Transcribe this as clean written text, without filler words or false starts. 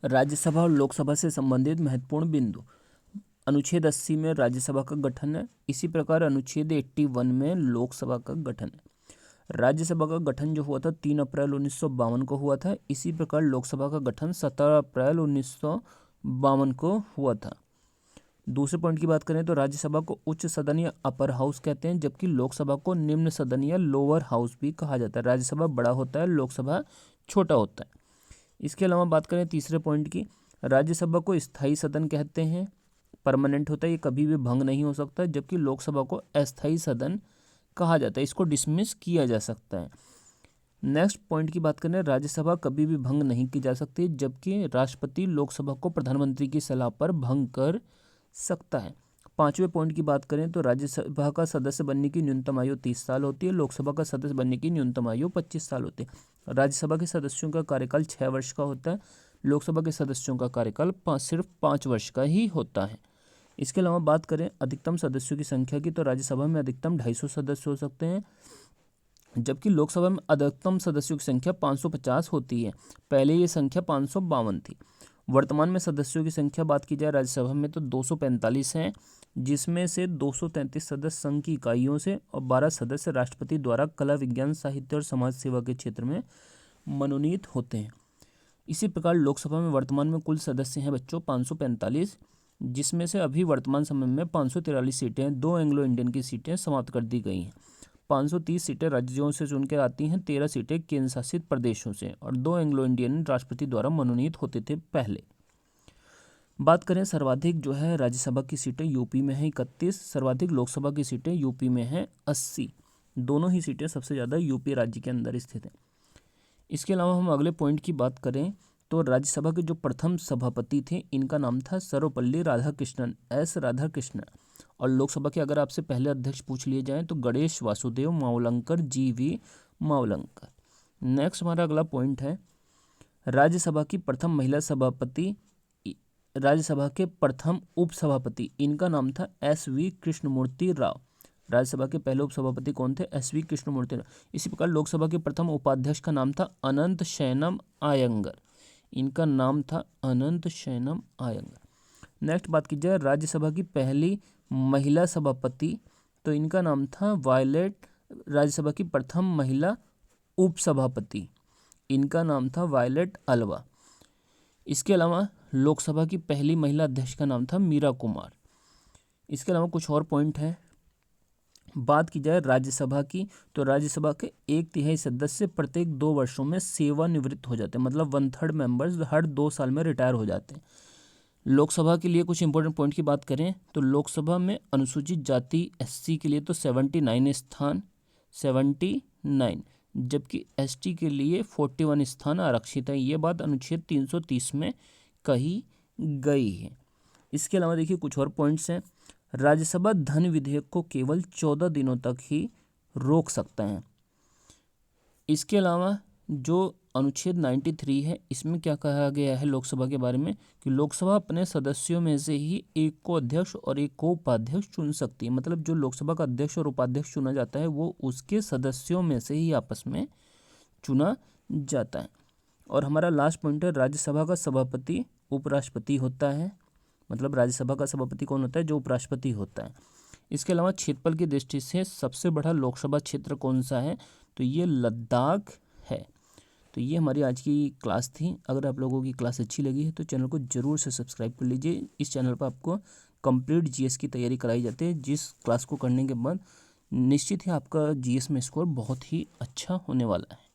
राज्यसभा और लोकसभा से संबंधित महत्वपूर्ण बिंदु। अनुच्छेद 80 में राज्यसभा का गठन है। इसी प्रकार अनुच्छेद 81 में लोकसभा का गठन है। राज्यसभा का गठन जो हुआ था 3 अप्रैल 1952 को हुआ था। इसी प्रकार लोकसभा का गठन 17 अप्रैल 1952 को हुआ था। दूसरे पॉइंट की बात करें तो राज्यसभा को उच्च सदन या अपर हाउस कहते हैं, जबकि लोकसभा को निम्न सदन या लोअर हाउस भी कहा जाता है। राज्यसभा बड़ा होता है, लोकसभा छोटा होता है। इसके अलावा बात करें तीसरे पॉइंट की, राज्यसभा को स्थायी सदन कहते हैं, परमानेंट होता है, ये कभी भी भंग नहीं हो सकता, जबकि लोकसभा को अस्थायी सदन कहा जाता है, इसको डिसमिस किया जा सकता है। नेक्स्ट पॉइंट की बात करें, राज्यसभा कभी भी भंग नहीं की जा सकती, जबकि राष्ट्रपति लोकसभा को प्रधानमंत्री की सलाह पर भंग कर सकता है। पांचवें पॉइंट की बात करें तो राज्यसभा का सदस्य बनने की न्यूनतम आयु 30 साल होती है, लोकसभा का सदस्य बनने की न्यूनतम आयु 25 साल होती है। राज्यसभा के सदस्यों का कार्यकाल 6 वर्ष का होता है, लोकसभा के सदस्यों का कार्यकाल सिर्फ 5 वर्ष का ही होता है। इसके अलावा बात करें अधिकतम सदस्यों की संख्या की, तो राज्यसभा में अधिकतम 250 सदस्य हो सकते हैं, जबकि लोकसभा में अधिकतम सदस्यों की संख्या 550 होती है। पहले ये संख्या 552 थी। वर्तमान में सदस्यों की संख्या बात की जाए राज्यसभा में तो 245 हैं, जिसमें से 233 सदस्य संघ की इकाइयों से और 12 सदस्य राष्ट्रपति द्वारा कला, विज्ञान, साहित्य और समाज सेवा के क्षेत्र में मनोनीत होते हैं। इसी प्रकार लोकसभा में वर्तमान में कुल सदस्य हैं बच्चों 545, जिसमें से अभी वर्तमान समय में 543 सीटें, 2 एंग्लो इंडियन की सीटें समाप्त कर दी गई हैं। 530 सीटें राज्यों से चुन के आती हैं, 13 सीटें केंद्र शासित प्रदेशों से और 2 एंग्लो इंडियन राष्ट्रपति द्वारा मनोनीत होते थे पहले। बात करें सर्वाधिक जो है राज्यसभा की सीटें यूपी में है 31, सर्वाधिक लोकसभा की सीटें यूपी में हैं 80। दोनों ही सीटें सबसे ज़्यादा यूपी राज्य के अंदर स्थित हैं। इसके अलावा हम अगले पॉइंट की बात करें तो राज्यसभा के जो प्रथम सभापति थे इनका नाम था सर्वपल्ली राधाकृष्णन, एस राधाकृष्णन। और लोकसभा के अगर आपसे पहले अध्यक्ष पूछ लिए जाएं तो गणेश वासुदेव मावलंकर, जी.वी. मावलंकर। नेक्स्ट हमारा अगला पॉइंट है राज्यसभा की प्रथम महिला सभापति, राज्यसभा के प्रथम उपसभापति, इनका नाम था एस.वी. कृष्णमूर्ति राव। राज्यसभा के पहले उपसभापति कौन थे? एस.वी. कृष्णमूर्ति राव। इसी प्रकार लोकसभा के प्रथम उपाध्यक्ष का नाम था अनंत शयनम अयंगर, इनका नाम था अनंत शयनम अयंगर। नेक्स्ट बात की जाए राज्यसभा की पहली महिला सभापति, तो इनका नाम था वायलेट। राज्यसभा की प्रथम महिला उपसभापति, इनका नाम था वायलेट अलवा। इसके अलावा लोकसभा की पहली महिला अध्यक्ष का नाम था मीरा कुमार। इसके अलावा कुछ और पॉइंट हैं। बात की जाए राज्यसभा की तो राज्यसभा के 1/3 सदस्य प्रत्येक 2 वर्षों में सेवानिवृत्त हो जाते हैं, मतलब 1/3 मेंबर्स हर 2 साल में रिटायर हो जाते हैं। लोकसभा के लिए कुछ इंपॉर्टेंट पॉइंट की बात करें तो लोकसभा में अनुसूचित जाति एससी के लिए तो 79 स्थान, 79, जबकि एसटी के लिए 41 स्थान आरक्षित है। ये बात अनुच्छेद 330 में कही गई है। इसके अलावा देखिए कुछ और पॉइंट्स हैं। राज्यसभा धन विधेयक को केवल 14 दिनों तक ही रोक सकता है। इसके अलावा जो अनुच्छेद 93 है इसमें क्या कहा गया है लोकसभा के बारे में कि लोकसभा अपने सदस्यों में से ही एक को अध्यक्ष और एक को उपाध्यक्ष चुन सकती है। मतलब जो लोकसभा का अध्यक्ष और उपाध्यक्ष चुना जाता है वो उसके सदस्यों में से ही आपस में चुना जाता है। और हमारा लास्ट पॉइंट है राज्यसभा का सभापति उपराष्ट्रपति होता है। मतलब राज्यसभा का सभापति कौन होता है? जो उपराष्ट्रपति होता है। इसके अलावा क्षेत्रफल की दृष्टि से सबसे बड़ा लोकसभा क्षेत्र कौन सा है? तो ये लद्दाख है। तो ये हमारी आज की क्लास थी। अगर आप लोगों की क्लास अच्छी लगी है तो चैनल को ज़रूर से सब्सक्राइब कर लीजिए। इस चैनल पर आपको कंप्लीट जीएस की तैयारी कराई जाती है, जिस क्लास को करने के बाद निश्चित ही आपका जीएस में स्कोर बहुत ही अच्छा होने वाला है।